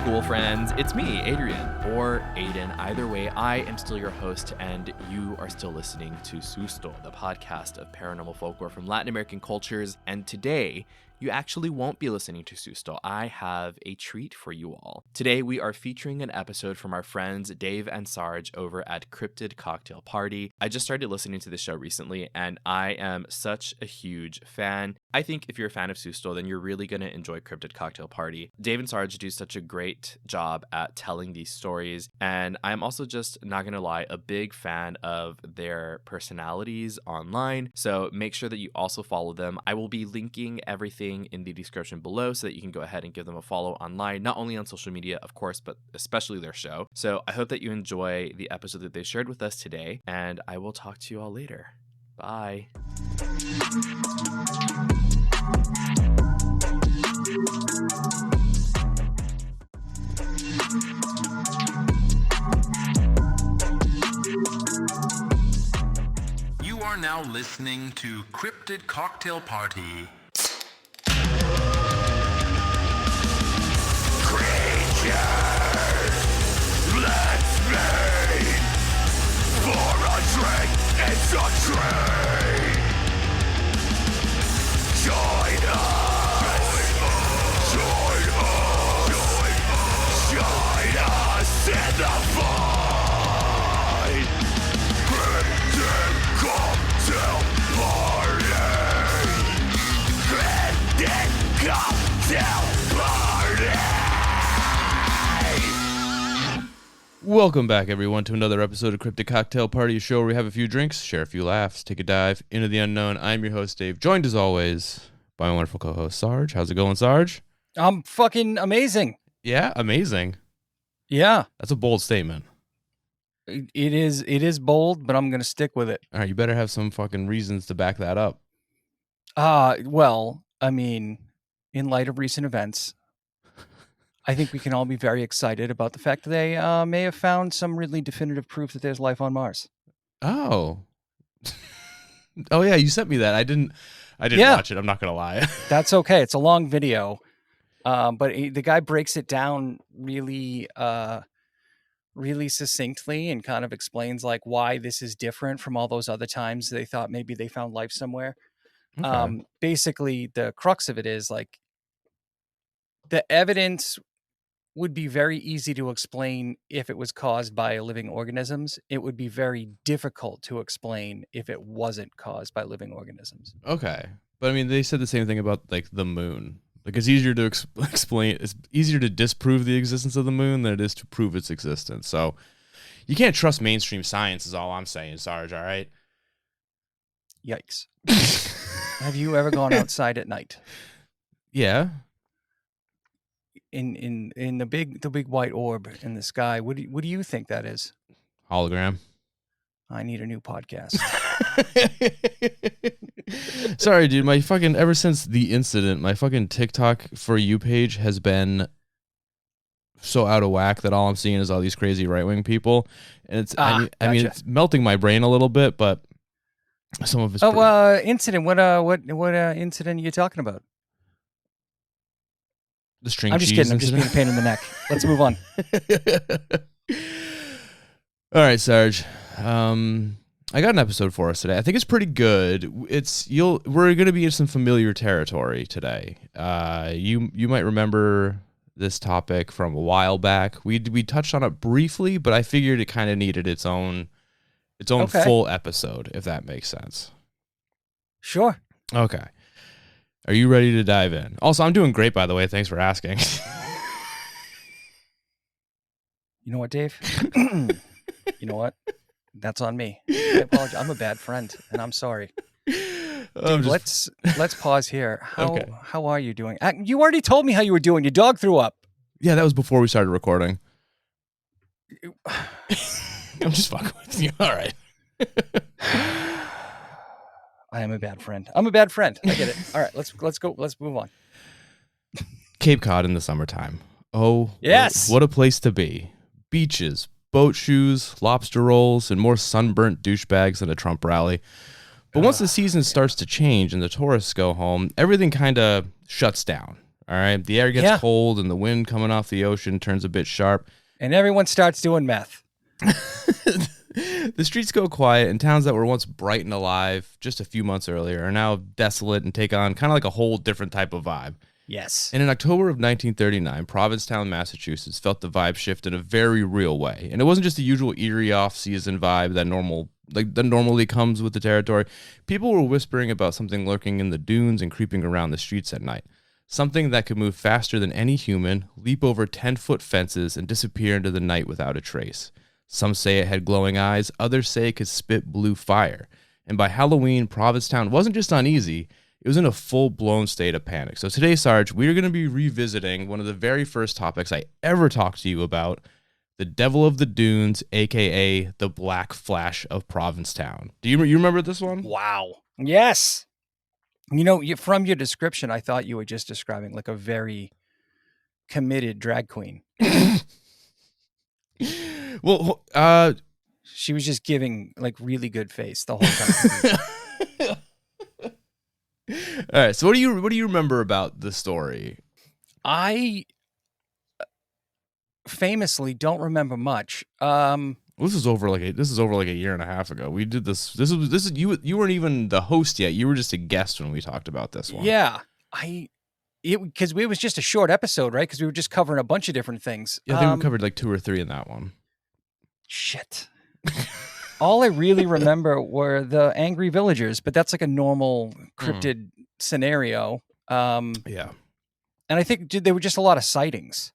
ghoul friends, it's me, Adrian, or Aiden. Either way, I am still your host, and you are still listening to Susto, the podcast of paranormal folklore from Latin American cultures. And today, you actually won't be listening to Susto. I have a treat for you all. Today, we are featuring an episode from our friends Dave and Sarge over at Cryptid Cocktail Party. I just started listening to the show recently, and I am such a huge fan. I think if you're a fan of Susto, then you're really going to enjoy Cryptid Cocktail Party. Dave and Sarge do such a great job at telling these stories, and I'm also just, not going to lie, a big fan of their personalities online, so make sure that you also follow them. I will be linking everything in the description below so that you can go ahead and give them a follow online, not only on social media, of course, but especially their show. So I hope that you enjoy the episode that they shared with us today, and I will talk to you all later. Bye. You are now listening to Cryptid Cocktail Party. Let's meet for a drink. It's a treat. Join us. Join us in the fight. Cryptid Cocktail Party. Cryptid Cocktail Party. Welcome back, everyone, to another episode of Cryptid Cocktail Party, a show where we have a few drinks, share a few laughs, take a dive into the unknown. I'm your host, Dave, joined as always by my wonderful co-host, Sarge. How's it going, Sarge? I'm fucking amazing. Yeah, amazing. Yeah. That's a bold statement. It is bold, but I'm going to stick with it. All right, you better have some fucking reasons to back that up. Well, I mean, in light of recent events, I think we can all be very excited about the fact that they may have found some really definitive proof that there's life on Mars. Oh. Oh, yeah, you sent me that. I didn't watch it. I'm not going to lie. That's okay. It's a long video. But the guy breaks it down really succinctly and kind of explains like why this is different from all those other times they thought maybe they found life somewhere. Okay. Basically, the crux of it is like the evidence would be very easy to explain if it was caused by living organisms. It would be very difficult to explain if it wasn't caused by living organisms. Okay. But, I mean, they said the same thing about, like, the moon. Like, it's easier to explain, it's easier to disprove the existence of the moon than it is to prove its existence. So, you can't trust mainstream science is all I'm saying, Sarge, all right? Yikes. Have you ever gone outside at night? Yeah. In the big white orb in the sky, what do you think that is? Hologram. I need a new podcast. Sorry, dude. My fucking ever since the incident, my fucking TikTok For You page has been so out of whack that all I'm seeing is all these crazy right wing people, and it's I mean gotcha. it's melting my brain a little bit, but some of it's Incident. What incident are you talking about? the string I'm just cheese kidding. I'm just being a pain in the neck. Let's move on. All right, Sarge. I got an episode for us today. I think it's pretty good. We're going to be in some familiar territory today. You might remember this topic from a while back. We touched on it briefly, but I figured it kind of needed its own Okay. full episode, if that makes sense. Sure. Okay. Are you ready to dive in? Also, I'm doing great, by the way. Thanks for asking. You know what, Dave? You know what? That's on me. I apologize. I'm a bad friend, and I'm sorry. Dude, let's pause here. How are you doing? You already told me how you were doing. Your dog threw up. Yeah, that was before we started recording. I'm just fucking with you. All right. I am a bad friend. I'm a bad friend. I get it. All right, let's go. Let's move on. Cape Cod in the summertime. Oh, yes. What a place to be. Beaches, boat shoes, lobster rolls, and more sunburnt douchebags than a Trump rally. But once the season starts to change and the tourists go home, everything kind of shuts down, All right. The air gets cold and the wind coming off the ocean turns a bit sharp. And everyone starts doing meth. The streets go quiet, and towns that were once bright and alive just a few months earlier are now desolate and take on kind of like a whole different type of vibe. Yes. And in October of 1939, Provincetown, Massachusetts felt the vibe shift in a very real way. And it wasn't just the usual eerie off-season vibe that normally comes with the territory. People were whispering about something lurking in the dunes and creeping around the streets at night. Something that could move faster than any human, leap over 10-foot fences, and disappear into the night without a trace. Some say it had glowing eyes, others say it could spit blue fire. And by Halloween, Provincetown wasn't just uneasy, it was in a full-blown state of panic. So today, Sarge, we're going to be revisiting one of the very first topics I ever talked to you about, the Devil of the Dunes, a.k.a. the Black Flash of Provincetown. Do you remember this one? Wow. Yes. You know, from your description, I thought you were just describing like a very committed drag queen. Well, she was just giving like really good face the whole time. All right. So what do you remember about the story? I famously don't remember much. This is over like a year and a half ago. We did this. This is you weren't even the host yet. You were just a guest when we talked about this one. Yeah, because it was just a short episode, right? Because we were just covering a bunch of different things. Yeah, I think we covered like 2 or 3 in that one. Shit. All I really remember were the angry villagers, but that's like a normal cryptid scenario. Yeah. And I think there were just a lot of sightings.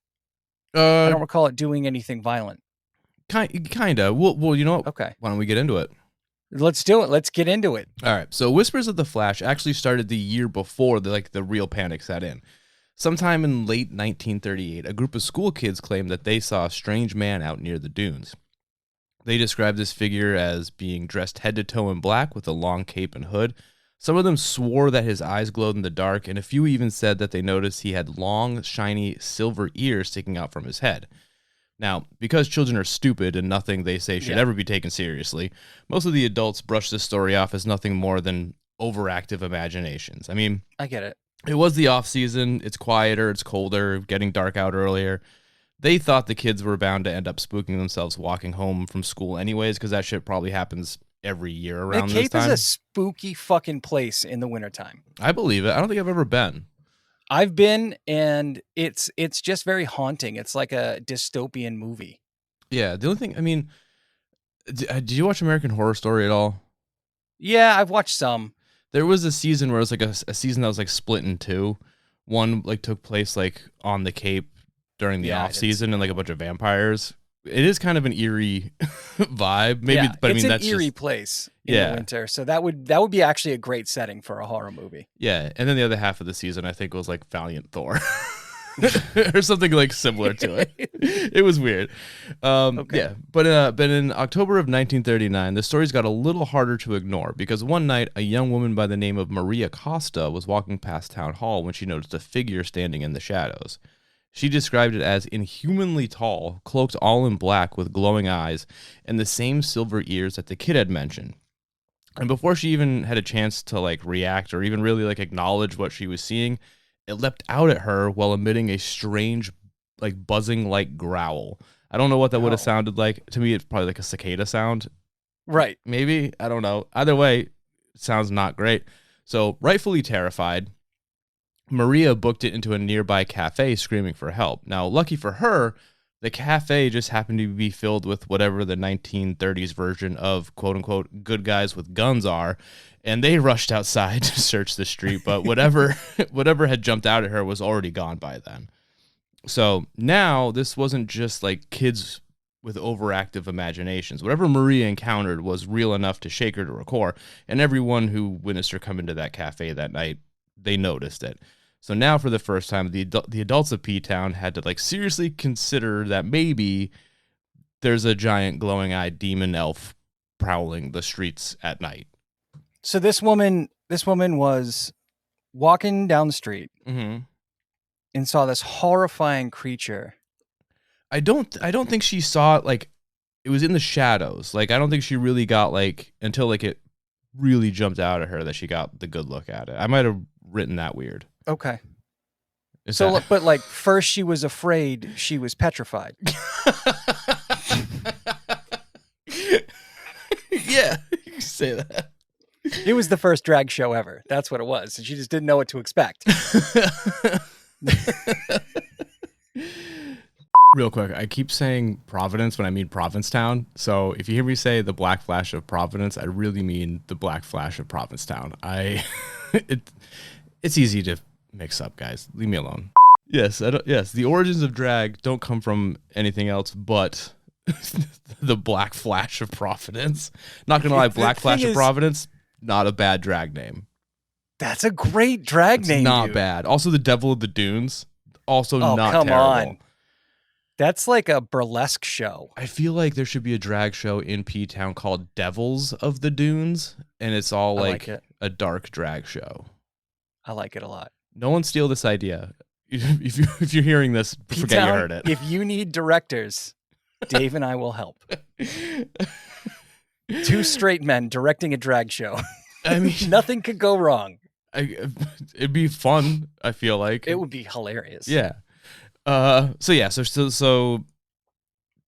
I don't recall it doing anything violent. Kinda. Well, you know what? Okay. Why don't we get into it? Let's do it. Let's get into it. All right. So Whispers of the Flash actually started the year before the real panic set in. Sometime in late 1938, a group of school kids claimed that they saw a strange man out near the dunes. They described this figure as being dressed head to toe in black with a long cape and hood. Some of them swore that his eyes glowed in the dark, and a few even said that they noticed he had long, shiny silver ears sticking out from his head. Now, because children are stupid and nothing they say should ever be taken seriously, most of the adults brush this story off as nothing more than overactive imaginations. I mean, I get it. It was the off season. It's quieter. It's colder. Getting dark out earlier. They thought the kids were bound to end up spooking themselves walking home from school anyways, because that shit probably happens every year around this time. The Cape is a spooky fucking place in the wintertime. I believe it. I don't think I've ever been. I've been, and it's just very haunting. It's like a dystopian movie. Yeah. The only thing, I mean, did you watch American Horror Story at all? Yeah, I've watched some. There was a season where it was like a season that was like split in two. One like took place like on the Cape during the off season, and like a bunch of vampires. It is kind of an eerie vibe, maybe. But it's I mean, an that's eerie just, place in the winter, so that would be actually a great setting for a horror movie. Yeah, and then the other half of the season, I think, was like Valiant Thor. Or something like similar to it. It was weird. Okay. Yeah, but in October of 1939, the stories got a little harder to ignore because one night a young woman by the name of Maria Costa was walking past town hall when she noticed a figure standing in the shadows. She described it as inhumanly tall, cloaked all in black with glowing eyes and the same silver ears that the kid had mentioned. And before she even had a chance to like react or even really like acknowledge what she was seeing, it leapt out at her while emitting a strange, like buzzing-like growl. I don't know what that would have sounded like. To me, it's probably like a cicada sound. Right. Maybe. I don't know. Either way, it sounds not great. So, rightfully terrified, Maria booked it into a nearby cafe screaming for help. Now, lucky for her, the cafe just happened to be filled with whatever the 1930s version of quote-unquote good guys with guns are, and they rushed outside to search the street, but whatever had jumped out at her was already gone by then. So now this wasn't just like kids with overactive imaginations. Whatever Maria encountered was real enough to shake her to her core, and everyone who witnessed her come into that cafe that night, they noticed it. So now for the first time, the adults of P-Town had to like seriously consider that maybe there's a giant glowing-eyed demon elf prowling the streets at night. So this woman was walking down the street and saw this horrifying creature. I don't think she saw it, like it was in the shadows. Like I don't think she really got like until like it really jumped out at her that she got the good look at it. I might have written that weird. Okay. So, but like first she was afraid, she was petrified. Yeah, you can say that. It was the first drag show ever. That's what it was. And she just didn't know what to expect. Real quick, I keep saying Providence when I mean Provincetown. So if you hear me say the Black Flash of Providence, I really mean the Black Flash of Provincetown. It's easy to mix up, guys. Leave me alone. Yes, the origins of drag don't come from anything else but the Black Flash of Providence. Not gonna lie, Black Flash of Providence, not a bad drag name. That's a great drag name. Not dude. bad. Also, the Devil of the Dunes, also not come terrible. on. That's like a burlesque show. I feel like there should be a drag show in P-Town called Devils of the Dunes, and it's all like a dark drag show. I like it a lot. No one steal this idea. If you're hearing this, forget you heard it. If you need directors, Dave and I will help. 2 straight men directing a drag show. I mean, nothing could go wrong. It'd be fun, I feel like. It would be hilarious. Yeah. So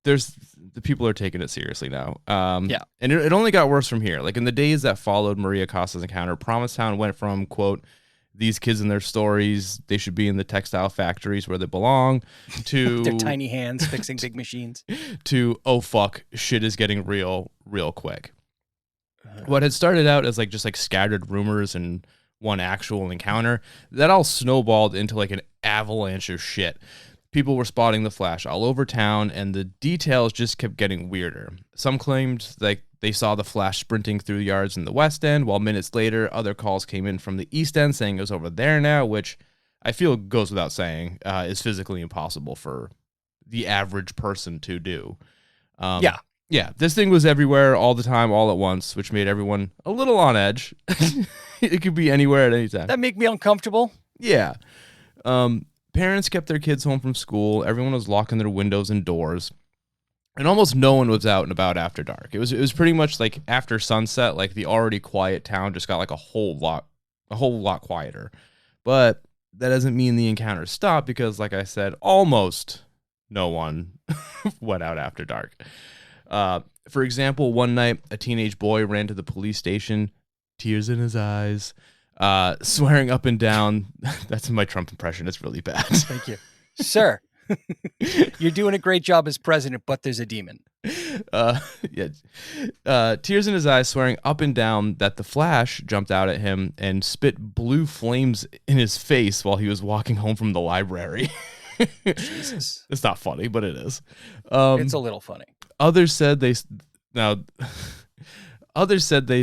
there's the people are taking it seriously now. Yeah. And it only got worse from here. Like in the days that followed Maria Costa's encounter, Provincetown went from, quote, these kids and their stories, they should be in the textile factories where they belong, to their tiny hands fixing big machines, to, oh fuck, shit is getting real quick. What had started out as just scattered rumors and one actual encounter, that all snowballed into like an avalanche of shit. People were spotting the Flash all over town, and the details just kept getting weirder. Some claimed they saw the Flash sprinting through yards in the West End, while minutes later, other calls came in from the East End saying it was over there now, which I feel goes without saying is physically impossible for the average person to do. Yeah, this thing was everywhere all the time, all at once, which made everyone a little on edge. It could be anywhere at any time. That make me uncomfortable. Yeah. Parents kept their kids home from school. Everyone was locking their windows and doors. And almost no one was out and about after dark. It was pretty much like after sunset, like the already quiet town just got like a whole lot quieter. But that doesn't mean the encounter stopped because, like I said, almost no one went out after dark. For example, one night, a teenage boy ran to the police station, tears in his eyes, swearing up and down. That's my Trump impression. It's really bad. Thank you. Sir, you're doing a great job as president, but there's a demon. Tears in his eyes, swearing up and down that the Flash jumped out at him and spit blue flames in his face while he was walking home from the library. Jesus. It's not funny, but it is. It's a little funny. Others said they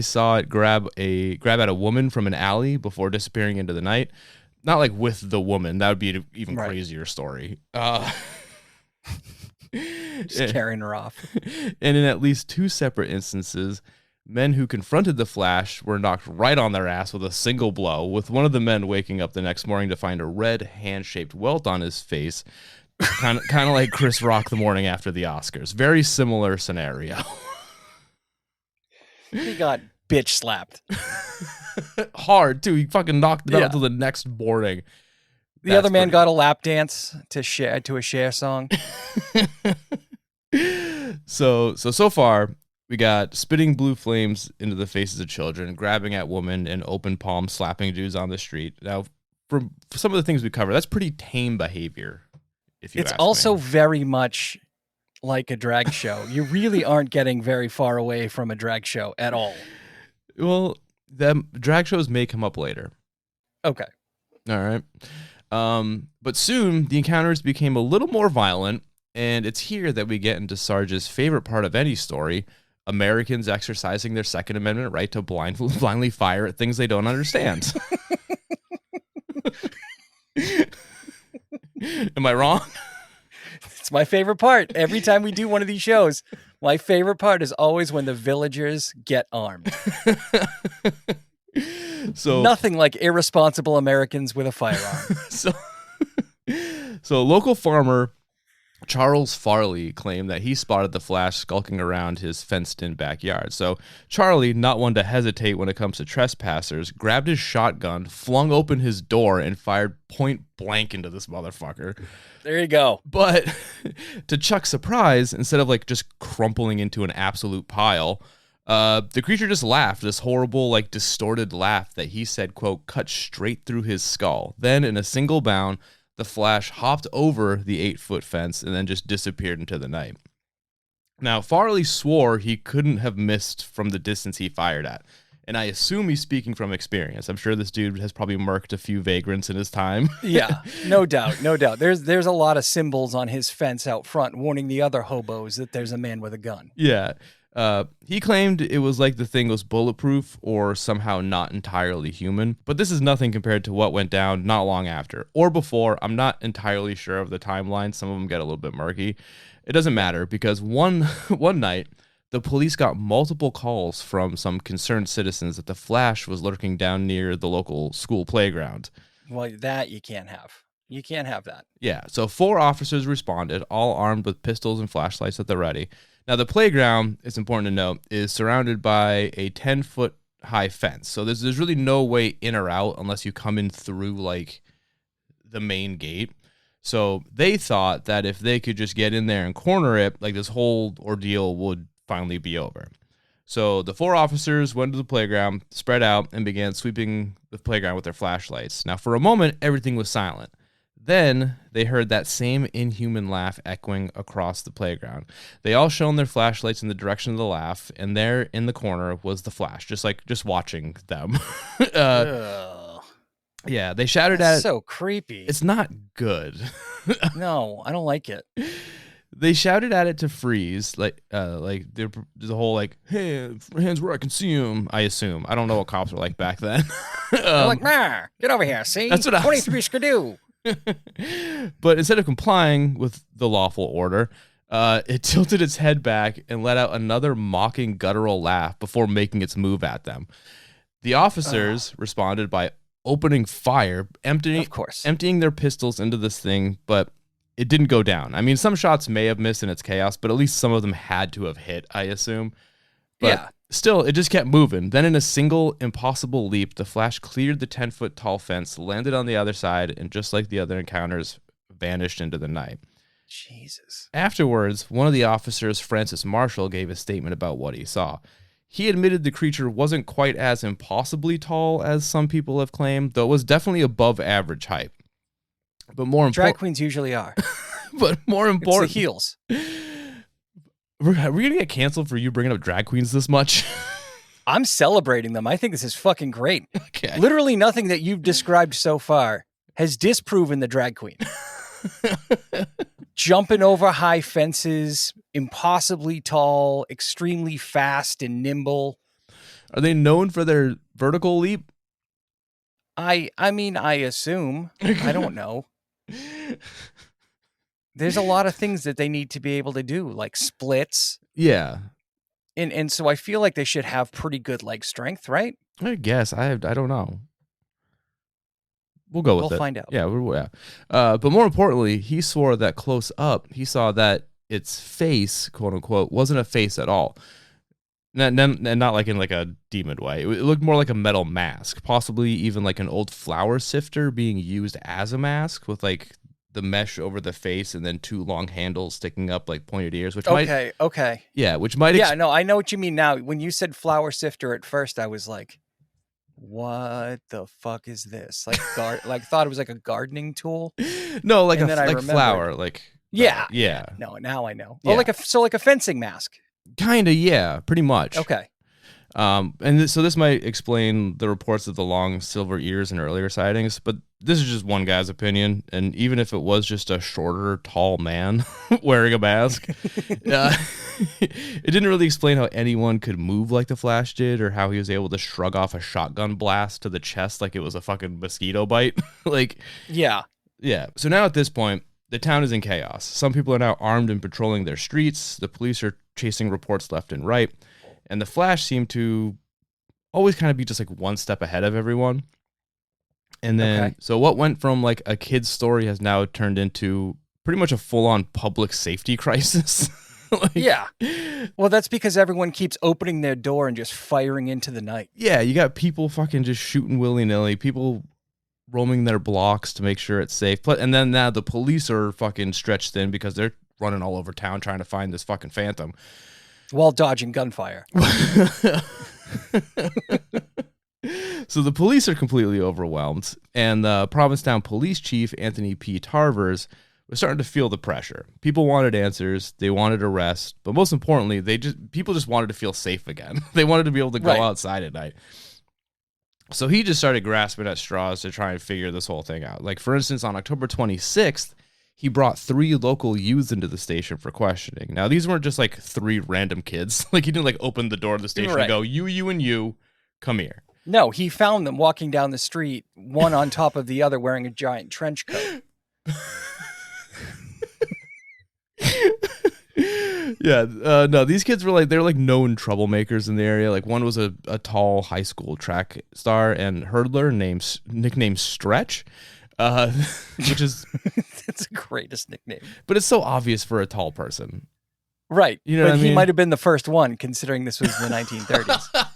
saw it grab at a woman from an alley before disappearing into the night. Not like with the woman. That would be an even crazier story. Just carrying her off. And in at least 2 separate instances, men who confronted the Flash were knocked right on their ass with a single blow, with one of the men waking up the next morning to find a red hand-shaped welt on his face, kind of like Chris Rock the morning after the Oscars. Very similar scenario. He got bitch slapped. Hard, too. He fucking knocked it out until the next morning. The other man got a lap dance to a Cher song. So far, we got spitting blue flames into the faces of children, grabbing at women, and open palm slapping dudes on the street. Now, for some of the things we cover, that's pretty tame behavior. It's also very much like a drag show. You really aren't getting very far away from a drag show at all. Well, the drag shows may come up later. Okay. All right. But soon the encounters became a little more violent, and it's here that we get into Sarge's favorite part of any story: Americans exercising their Second Amendment right to blindly fire at things they don't understand. Am I wrong? It's my favorite part. Every time we do one of these shows, my favorite part is always when the villagers get armed. So nothing like irresponsible Americans with a firearm. So a local farmer Charles Farley claimed that he spotted the Flash skulking around his fenced-in backyard. So Charlie, not one to hesitate when it comes to trespassers, grabbed his shotgun, flung open his door, and fired point blank into this motherfucker. There you go. But to Chuck's surprise, instead of like just crumpling into an absolute pile, the creature just laughed, this horrible, like distorted laugh that he said, quote, cut straight through his skull. Then in a single bound, the Flash hopped over the 8-foot fence and then just disappeared into the night. Now, Farley swore he couldn't have missed from the distance he fired at. And I assume he's speaking from experience. I'm sure this dude has probably murked a few vagrants in his time. Yeah, no doubt, no doubt. There's a lot of symbols on his fence out front warning the other hobos that there's a man with a gun. Yeah. He claimed it was like the thing was bulletproof or somehow not entirely human, but this is nothing compared to what went down not long after or before. I'm not entirely sure of the timeline. Some of them get a little bit murky. It doesn't matter because one night, the police got multiple calls from some concerned citizens that the Flash was lurking down near the local school playground. Well, that you can't have. You can't have that. Yeah, so 4 officers responded, all armed with pistols and flashlights at the ready. Now, the playground, it's important to note, is surrounded by a 10-foot high fence. So there's really no way in or out unless you come in through, like, the main gate. So they thought that if they could just get in there and corner it, like, this whole ordeal would finally be over. So the 4 officers went to the playground, spread out, and began sweeping the playground with their flashlights. Now, for a moment, everything was silent. Then they heard that same inhuman laugh echoing across the playground. They all shone their flashlights in the direction of the laugh, and there in the corner was the Flash, just watching them. Yeah, they shouted at it. So creepy. It's not good. No, I don't like it. They shouted at it to freeze, like there's a whole like, hey, hands where I can see them. I assume. I don't know what cops were like back then. They're like, nah, get over here. See, that's what I was 23 skidoo. But instead of complying with the lawful order, it tilted its head back and let out another mocking guttural laugh before making its move at them. The officers responded by opening fire, emptying their pistols into this thing, but it didn't go down. I mean, some shots may have missed in its chaos, but at least some of them had to have hit, I assume. But yeah. Still, it just kept moving. Then in a single impossible leap, the Flash cleared the 10-foot tall fence, landed on the other side, and just like the other encounters, vanished into the night. Jesus. Afterwards, one of the officers, Francis Marshall, gave a statement about what he saw. He admitted the creature wasn't quite as impossibly tall as some people have claimed, though it was definitely above average height. But more important, drag queens usually are. But more important, it's the heels. We're gonna get canceled for you bringing up drag queens this much. I'm celebrating them. I think this is fucking great. Okay. Literally nothing that you've described so far has disproven the drag queen. Jumping over high fences, impossibly tall, extremely fast and nimble. Are they known for their vertical leap? I mean, I assume. I don't know. There's a lot of things that they need to be able to do, like splits. Yeah. And so I feel like they should have pretty good leg strength, right? I guess. I don't know. We'll go with it. We'll find out. Yeah. But more importantly, he swore that close up, he saw that its face, quote unquote, wasn't a face at all. Not like in like a demon way. It looked more like a metal mask, possibly even like an old flour sifter being used as a mask with like the mesh over the face and then 2 long handles sticking up like pointed ears, which okay. Yeah, which might no, I know what you mean now. When you said flour sifter at first, I was like, what the fuck is this? Like thought it was like a gardening tool. No, like flour, like yeah. No, now I know. Yeah. Oh, like a fencing mask. Kinda, yeah, pretty much. Okay. So this might explain the reports of the long silver ears in earlier sightings, but this is just one guy's opinion, and even if it was just a shorter, tall man wearing a mask, it didn't really explain how anyone could move like the Flash did, or how he was able to shrug off a shotgun blast to the chest like it was a fucking mosquito bite. Yeah. So now at this point, the town is in chaos. Some people are now armed and patrolling their streets. The police are chasing reports left and right. And the Flash seemed to always kind of be just like one step ahead of everyone. And then, So what went from like a kid's story has now turned into pretty much a full-on public safety crisis. Like, yeah. Well, that's because everyone keeps opening their door and just firing into the night. Yeah, you got people fucking just shooting willy-nilly, people roaming their blocks to make sure it's safe. And then now the police are fucking stretched thin because they're running all over town trying to find this fucking phantom. While dodging gunfire. So the police are completely overwhelmed, and the Provincetown police chief, Anthony P. Tarvers, was starting to feel the pressure. People wanted answers, they wanted arrests, but most importantly, people just wanted to feel safe again. They wanted to be able to go outside at night. So he just started grasping at straws to try and figure this whole thing out. Like, for instance, on October 26th, he brought 3 local youths into the station for questioning. Now, these weren't just like 3 random kids. Like, he didn't like open the door of the station and go, you, and you, come here. No, he found them walking down the street, one on top of the other wearing a giant trench coat. Yeah, no, these kids were they're known troublemakers in the area. Like, one was a tall high school track star and hurdler nicknamed Stretch, which is that's the greatest nickname. But it's so obvious for a tall person, right? You know, but what I mean? He might have been the first one, considering this was the 1930s.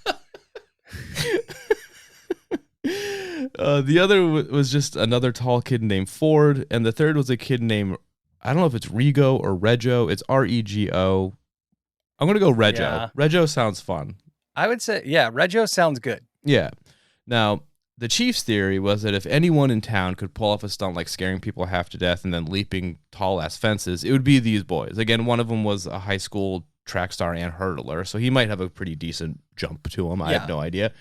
The other was just another tall kid named Ford, and the third was a kid named, I don't know if it's Rego or Rego. It's Rego. I'm going to go Rego. Yeah. Rego sounds fun. I would say, yeah, Rego sounds good. Yeah. Now, the chief's theory was that if anyone in town could pull off a stunt like scaring people half to death and then leaping tall-ass fences, it would be these boys. Again, one of them was a high school track star and hurdler, so he might have a pretty decent jump to him. I have no idea.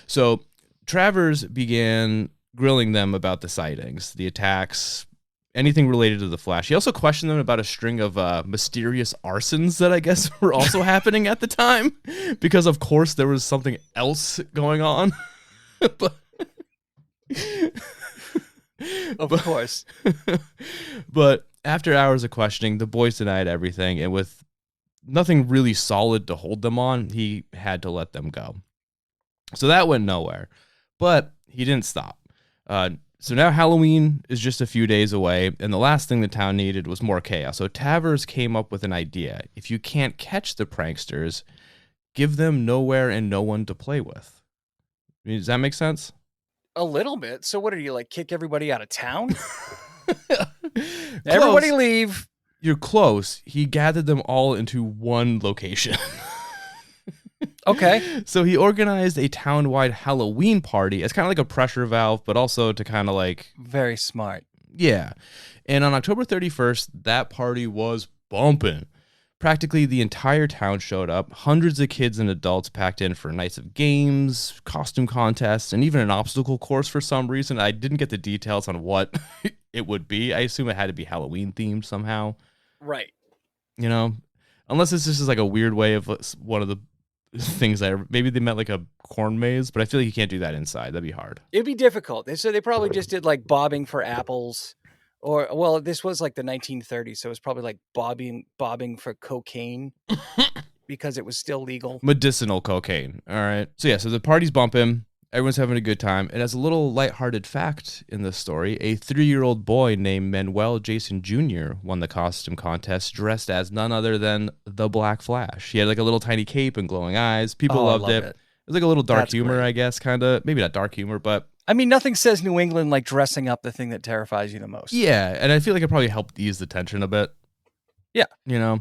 So Travers began grilling them about the sightings, the attacks, anything related to the Flash. He also questioned them about a string of mysterious arsons that I guess were also happening at the time, because of course there was something else going on. Of course. But after hours of questioning, the boys denied everything, and with nothing really solid to hold them on, he had to let them go. So that went nowhere. But he didn't stop. So now Halloween is just a few days away, and the last thing the town needed was more chaos. So Travers came up with an idea. If you can't catch the pranksters, give them nowhere and no one to play with. I mean, does that make sense? A little bit. So what are you, like, kick everybody out of town? Everybody leave. You're close. He gathered them all into one location. Okay. So he organized a town-wide Halloween party. It's kind of like a pressure valve, but also to kind of like... Very smart. Yeah. And on October 31st, that party was bumping. Practically the entire town showed up. Hundreds of kids and adults packed in for nights of games, costume contests, and even an obstacle course for some reason. I didn't get the details on what it would be. I assume it had to be Halloween themed somehow. Right. You know? Unless this is like a weird way of one of the things maybe they meant like a corn maze, but I feel like you can't do that inside. That'd be hard. It'd be difficult. So they probably just did like bobbing for apples, or well, this was like the 1930s, so it was probably like bobbing for cocaine because it was still legal. Medicinal cocaine. All right. So yeah, so the party's bumping. Everyone's having a good time. And as a little lighthearted fact in this story, a 3-year-old boy named Manuel Jason Jr. won the costume contest dressed as none other than the Black Flash. He had like a little tiny cape and glowing eyes. People loved it. It was like a little dark humor, great. I guess, kind of. Maybe not dark humor, but... I mean, nothing says New England like dressing up the thing that terrifies you the most. Yeah, and I feel like it probably helped ease the tension a bit. Yeah. You know?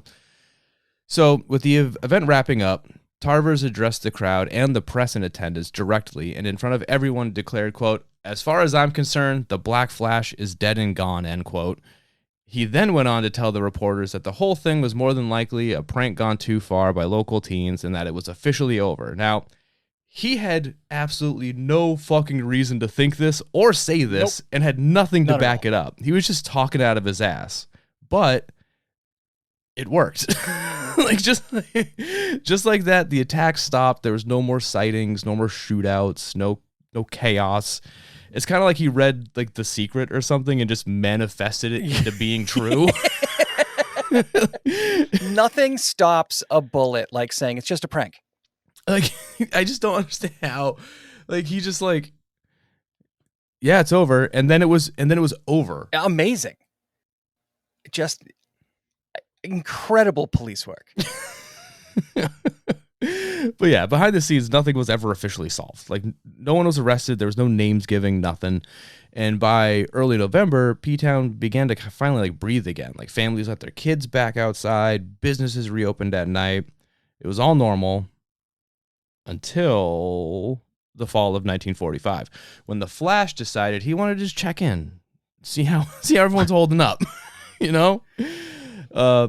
So with the event wrapping up, Tarvers addressed the crowd and the press in attendance directly, and in front of everyone declared, quote, "As far as I'm concerned, the Black Flash is dead and gone," end quote. He then went on to tell the reporters that the whole thing was more than likely a prank gone too far by local teens and that it was officially over. Now, he had absolutely no fucking reason to think this or say this, and had nothing to back it up. He was just talking out of his ass. But it worked. Like just like that, the attack stopped. There was no more sightings, no more shootouts, no chaos. It's kind of like he read like The Secret or something and just manifested it into being true. Nothing stops a bullet like saying it's just a prank. Like, I just don't understand how, like, he just like, yeah, it's over, and then it was over. Amazing. just incredible police work. But yeah, behind the scenes, nothing was ever officially solved. Like, no one was arrested. There was no names giving, nothing. And by early November, P-Town began to finally like breathe again. Like, families let their kids back outside. Businesses reopened at night. It was all normal until the fall of 1945, when the Flash decided he wanted to just check in, see how everyone's holding up. You know,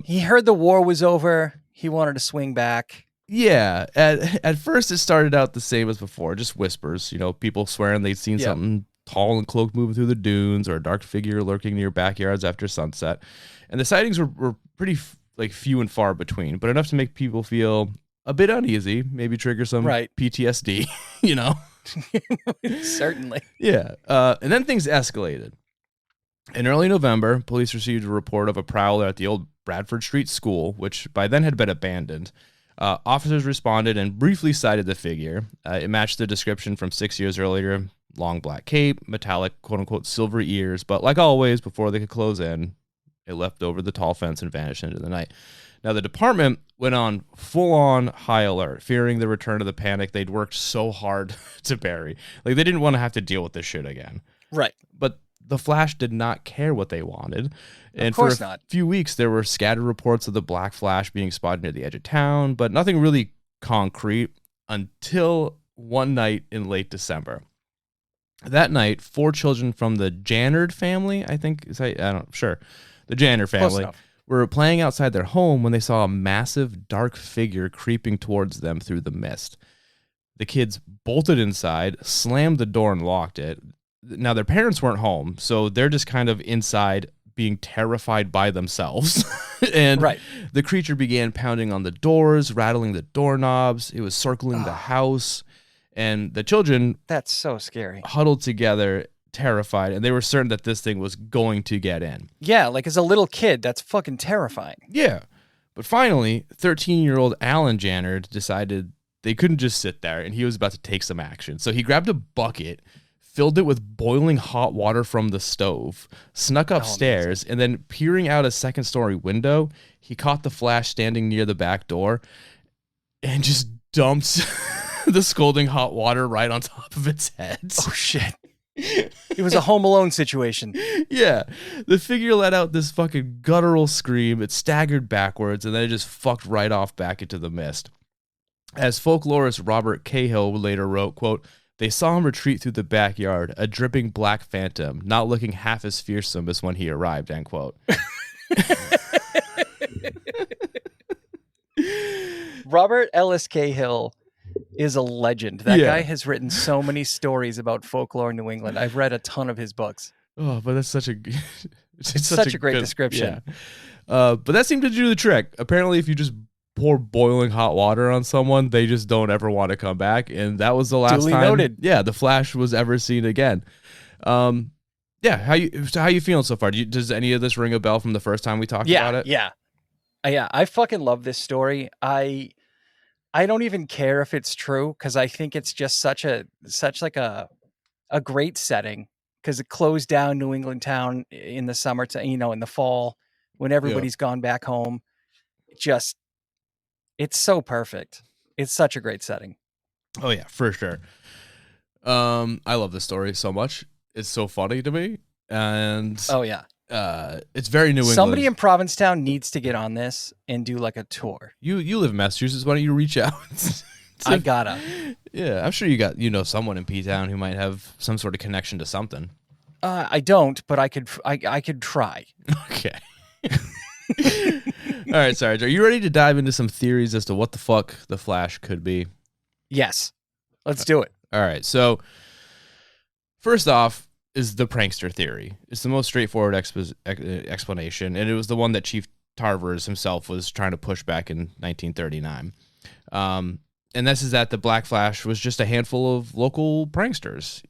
He heard the war was over. He wanted to swing back. yeah. At first, it started out the same as before, just whispers. You know, people swearing they'd seen something tall and cloaked moving through the dunes, or a dark figure lurking near backyards after sunset. And the sightings were pretty like few and far between, but enough to make people feel a bit uneasy, maybe trigger some PTSD. You know, Certainly. yeah. And then things escalated. In early November, police received a report of a prowler at the old Bradford Street School, which by then had been abandoned. Officers responded and briefly sighted the figure. It matched the description from 6 years earlier: long black cape, metallic, quote-unquote, silvery ears. But like always, before they could close in, it leapt over the tall fence and vanished into the night. Now, the department went on full-on high alert, fearing the return of the panic they'd worked so hard to bury. Like, they didn't want to have to deal with this shit again. Right. But the Flash did not care what they wanted. And of course for a not. few weeks, there were scattered reports of the Black Flash being spotted near the edge of town, but nothing really concrete until one night in late December. That night, 4 children from the Jannard family, I think, the Jannard family, were playing outside their home when they saw a massive dark figure creeping towards them through the mist. The kids bolted inside, slammed the door, and locked it. Now, their parents weren't home, so they're just kind of inside being terrified by themselves. And the creature began pounding on the doors, rattling the doorknobs. It was circling the house. And the children... That's so scary. ...huddled together, terrified, and they were certain that this thing was going to get in. Yeah, like as a little kid, that's fucking terrifying. Yeah. But finally, 13-year-old Alan Jannard decided they couldn't just sit there, and he was about to take some action. So he grabbed a bucket, filled it with boiling hot water from the stove, snuck upstairs, and then peering out a second-story window, he caught the Flash standing near the back door and just dumped the scalding hot water right on top of its head. Oh, shit. It was a Home Alone situation. Yeah. The figure let out this fucking guttural scream. It staggered backwards, and then it just fucked right off back into the mist. As folklorist Robert Cahill later wrote, quote, "They saw him retreat through the backyard, a dripping black phantom, not looking half as fearsome as when he arrived," end quote. Robert Ellis Cahill is a legend. That guy has written so many stories about folklore in New England. I've read a ton of his books. Oh, but that's such a... It's such a great description. Yeah. But that seemed to do the trick. Apparently, if you just pour boiling hot water on someone, they just don't ever want to come back. And that was the last Duly time noted. the Flash was ever seen again. How you feeling so far? Does any of this ring a bell from the first time we talked about it? Yeah. I fucking love this story. I don't even care if it's true, because I think it's just such a great setting, because it closed down New England town in the summer, in the fall when everybody's gone back home. It's so perfect. It's such a great setting. Oh yeah, for sure. I love this story so much. It's so funny to me. And it's very New England. Somebody in Provincetown needs to get on this and do like a tour. You live in Massachusetts. Why don't you reach out? I gotta. Yeah, I'm sure you know someone in P-Town who might have some sort of connection to something. I don't, but I could try. Okay. All right, Sarge, are you ready to dive into some theories as to what the fuck the Flash could be? Yes. Let's do it. All right, so first off is the prankster theory. It's the most straightforward explanation, and it was the one that Chief Tarvers himself was trying to push back in 1939. And this is that the Black Flash was just a handful of local pranksters.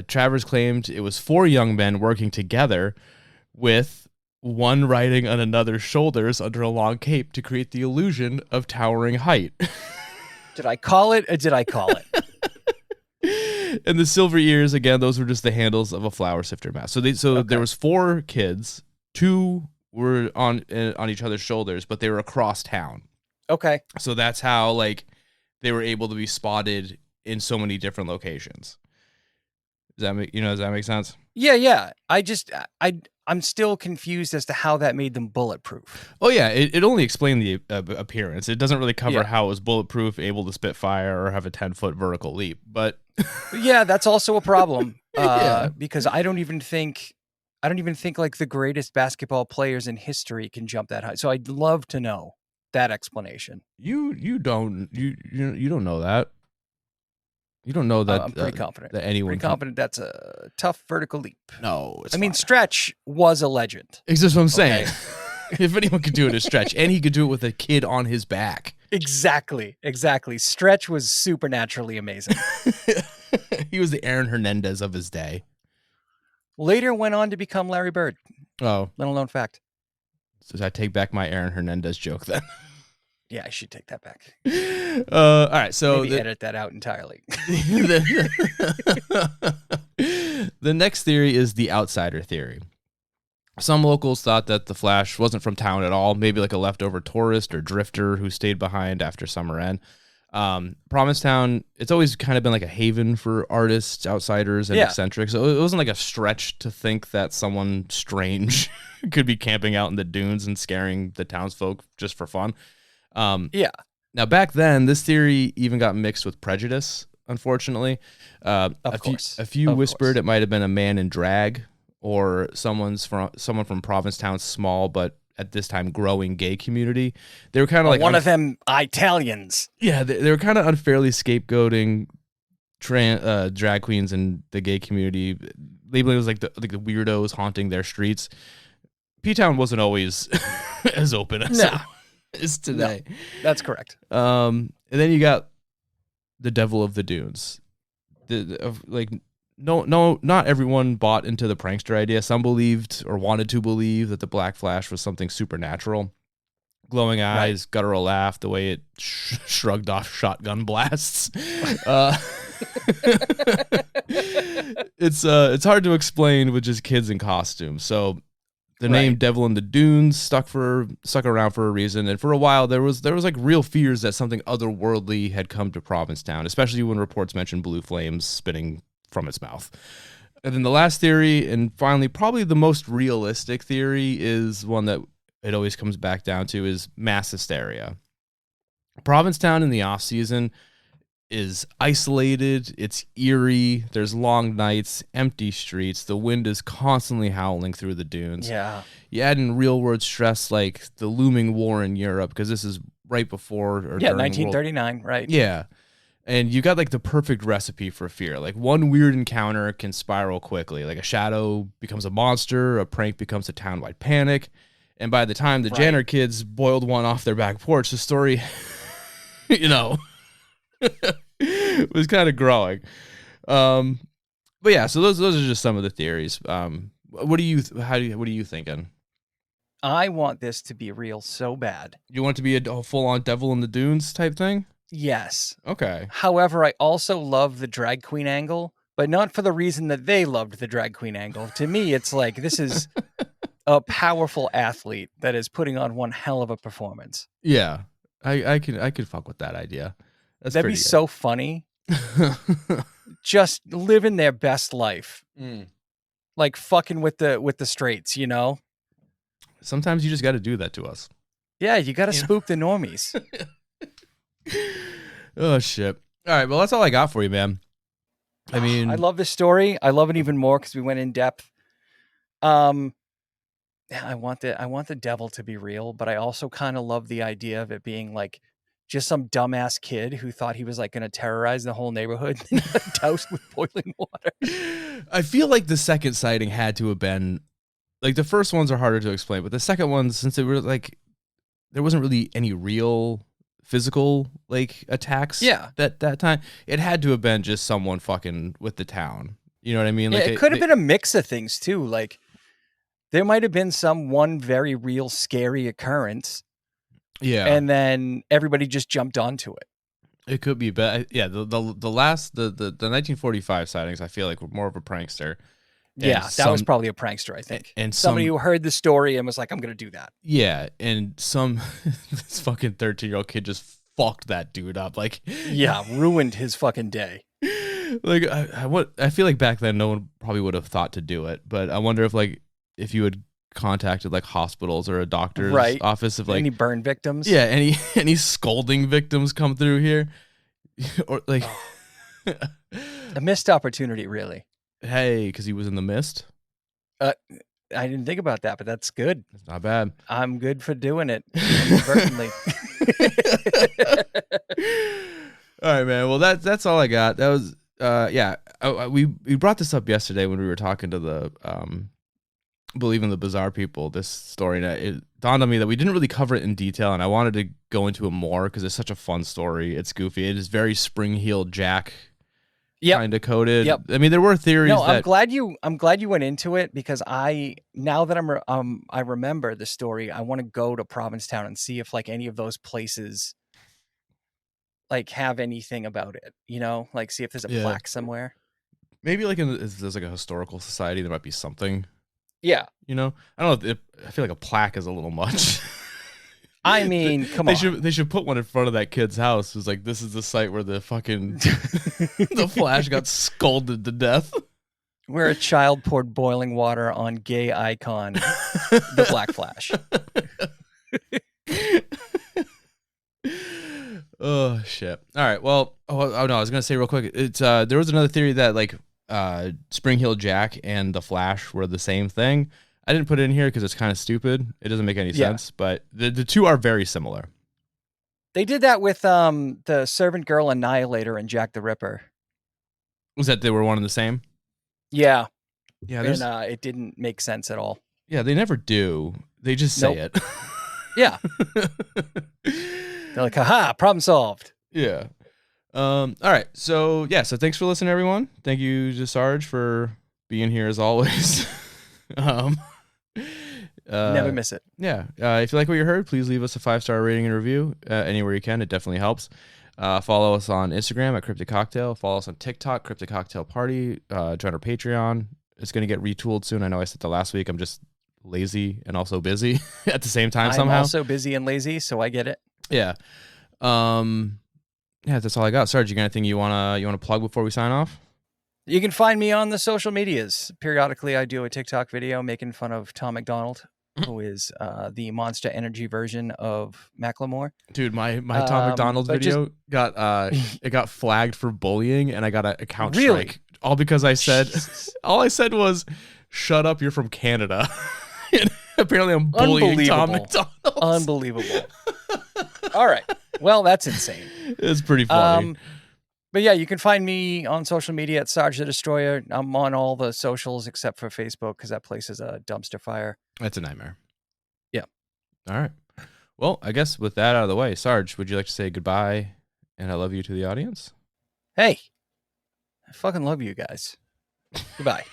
Travers claimed it was 4 young men working together, with one riding on another's shoulders under a long cape to create the illusion of towering height. Did I call it, or did I call it? And the silver ears, again, those were just the handles of a flour sifter mask. So there was 4 kids, 2 were on each other's shoulders, but they were across town. Okay. So that's how like they were able to be spotted in so many different locations. Does that make sense? Yeah. I'm still confused as to how that made them bulletproof. Oh yeah, it only explained the appearance. It doesn't really cover Yeah. how it was bulletproof, able to spit fire, or have a 10-foot vertical leap. But Yeah, that's also a problem. Yeah. Because I don't even think like the greatest basketball players in history can jump that high. So I'd love to know that explanation. you don't know that. You don't know that. I'm pretty confident. That anyone. Pretty confident that's a tough vertical leap. No, it's I mean, fine. Stretch was a legend. It's just what I'm saying. Okay. If anyone could do it, it's Stretch, and he could do it with a kid on his back. Exactly. Stretch was supernaturally amazing. He was the Aaron Hernandez of his day. Later went on to become Larry Bird. Oh, Little known fact. so I take back my Aaron Hernandez joke then. Yeah, I should take that back. All right, so Maybe edit that out entirely. The next theory is the outsider theory. Some locals thought that the Flash wasn't from town at all, maybe like a leftover tourist or drifter who stayed behind after summer end. Provincetown, it's always kind of been like a haven for artists, outsiders, and eccentrics. So it wasn't like a stretch to think that someone strange could be camping out in the dunes and scaring the townsfolk just for fun. Yeah. Now, back then, this theory even got mixed with prejudice, unfortunately. Of A course. few whispered it might have been a man in drag or someone from Provincetown's small but at this time growing gay community. They were kind of like one of them Italians. Yeah, they were kind of unfairly scapegoating drag queens and the gay community, labeling it as like the weirdos haunting their streets. P-Town wasn't always as open as it is today. No, that's correct. And then you got the Devil of the Dunes. Not everyone bought into the prankster idea. Some believed or wanted to believe that the Black Flash was something supernatural. Glowing eyes, guttural laugh, the way it shrugged off shotgun blasts. It's hard to explain with just kids in costumes. So the name Devil in the Dunes stuck around for a reason, and for a while there was like real fears that something otherworldly had come to Provincetown, especially when reports mentioned blue flames spitting from its mouth. And then the last theory, and finally probably the most realistic theory, is one that it always comes back down to, is mass hysteria. Provincetown in the off season is isolated, it's eerie, there's long nights, empty streets, the wind is constantly howling through the dunes. Yeah. You add in real world stress like the looming war in Europe, because this is right before or during 1939, right? Yeah. And you got like the perfect recipe for fear. Like one weird encounter can spiral quickly. Like a shadow becomes a monster, a prank becomes a town-wide panic. And by the time the Janner kids boiled one off their back porch, the story, was kind of growing. But yeah, so those are just some of the theories. What are you thinking? I want this to be real so bad. You want it to be a full-on Devil in the Dunes type thing? Yes. Okay. However, I also love the drag queen angle, but not for the reason that they loved the drag queen angle. To me, it's like this is a powerful athlete that is putting on one hell of a performance. Yeah. I could fuck with that idea. That'd be so funny. Just living their best life. Like fucking with the straights, you know? Sometimes you just got to do that to us. Yeah, you got to spook the normies. Oh, shit. All right, well, that's all I got for you, man. I mean, I love this story. I love it even more because we went in depth. I want the devil to be real, but I also kind of love the idea of it being like just some dumbass kid who thought he was like going to terrorize the whole neighborhood and doused with boiling water. I feel like the second sighting had to have been like the first ones are harder to explain, but the second ones, since it was like there wasn't really any real physical like attacks that time, it had to have been just someone fucking with the town. You know what I mean? Like it could have been a mix of things too. Like there might have been one very real scary occurrence. Yeah. And then everybody just jumped onto it. It could be, but yeah, the 1945 sightings I feel like were more of a prankster. Yeah, that was probably a prankster, I think. And somebody who heard the story and was like, I'm going to do that. Yeah, and this fucking 13-year-old kid just fucked that dude up. Like, yeah, ruined his fucking day. Like, I feel like back then no one probably would have thought to do it, but I wonder if you had contacted like hospitals or a doctor's office of like any burn victims. Yeah, any scalding victims come through here, or like a missed opportunity, really. Hey, because he was in the mist. I didn't think about that, but that's good. It's not bad. I'm good for doing it inadvertently. All right, man. Well, that's all I got. That was we brought this up yesterday when we were talking to the Believe in the Bizarre people, this story, and it dawned on me that we didn't really cover it in detail, and I wanted to go into it more because it's such a fun story. It's goofy. It is very Spring-Heeled Jack kind of coded. Yep. I mean, there were theories. No, I'm glad you went into it, because now that I remember the story, I want to go to Provincetown and see if like any of those places like have anything about it. You know, like see if there's a plaque somewhere. Maybe like if there's like a historical society, there might be something. Yeah. You know, I don't know. I feel like a plaque is a little much. I mean, come on. They should put one in front of that kid's house. It's like, this is the site where the fucking the Flash got scalded to death. Where a child poured boiling water on gay icon, the Black Flash. Oh shit! All right. Well, oh no, I was gonna say real quick. It's there was another theory that like Spring-Heeled Jack and the Flash were the same thing. I didn't put it in here because it's kind of stupid. It doesn't make any sense, but the two are very similar. They did that with the Servant Girl Annihilator and Jack the Ripper. Was that they were one and the same? Yeah. Yeah. And it didn't make sense at all. Yeah, they never do. They just say it. Yeah. They're like, haha, problem solved. Yeah. All right. So thanks for listening, everyone. Thank you to Sarge for being here as always. Never miss it. Yeah. If you like what you heard, please leave us a 5-star rating and review anywhere you can. It definitely helps. Follow us on Instagram at Cryptid Cocktail. Follow us on TikTok, Cryptid Cocktail Party. Join our Patreon. It's going to get retooled soon. I know I said that last week. I'm just lazy and also busy at the same time somehow. I'm also busy and lazy, so I get it. Yeah. Yeah, that's all I got. Sarge, you got anything you wanna plug before we sign off? You can find me on the social medias. Periodically, I do a TikTok video making fun of Tom McDonald, who is the Monster Energy version of Macklemore. Dude, my Tom McDonald video got flagged for bullying, and I got an account strike. All because I said all I said was, "Shut up, you're from Canada." Apparently, I'm bullying Tom McDonald. Unbelievable. All right. Well, that's insane. It's pretty funny. But yeah, you can find me on social media at Sarge the Destroyer. I'm on all the socials except for Facebook because that place is a dumpster fire. That's a nightmare. Yeah. All right. Well, I guess with that out of the way, Sarge, would you like to say goodbye and I love you to the audience? Hey, I fucking love you guys. Goodbye.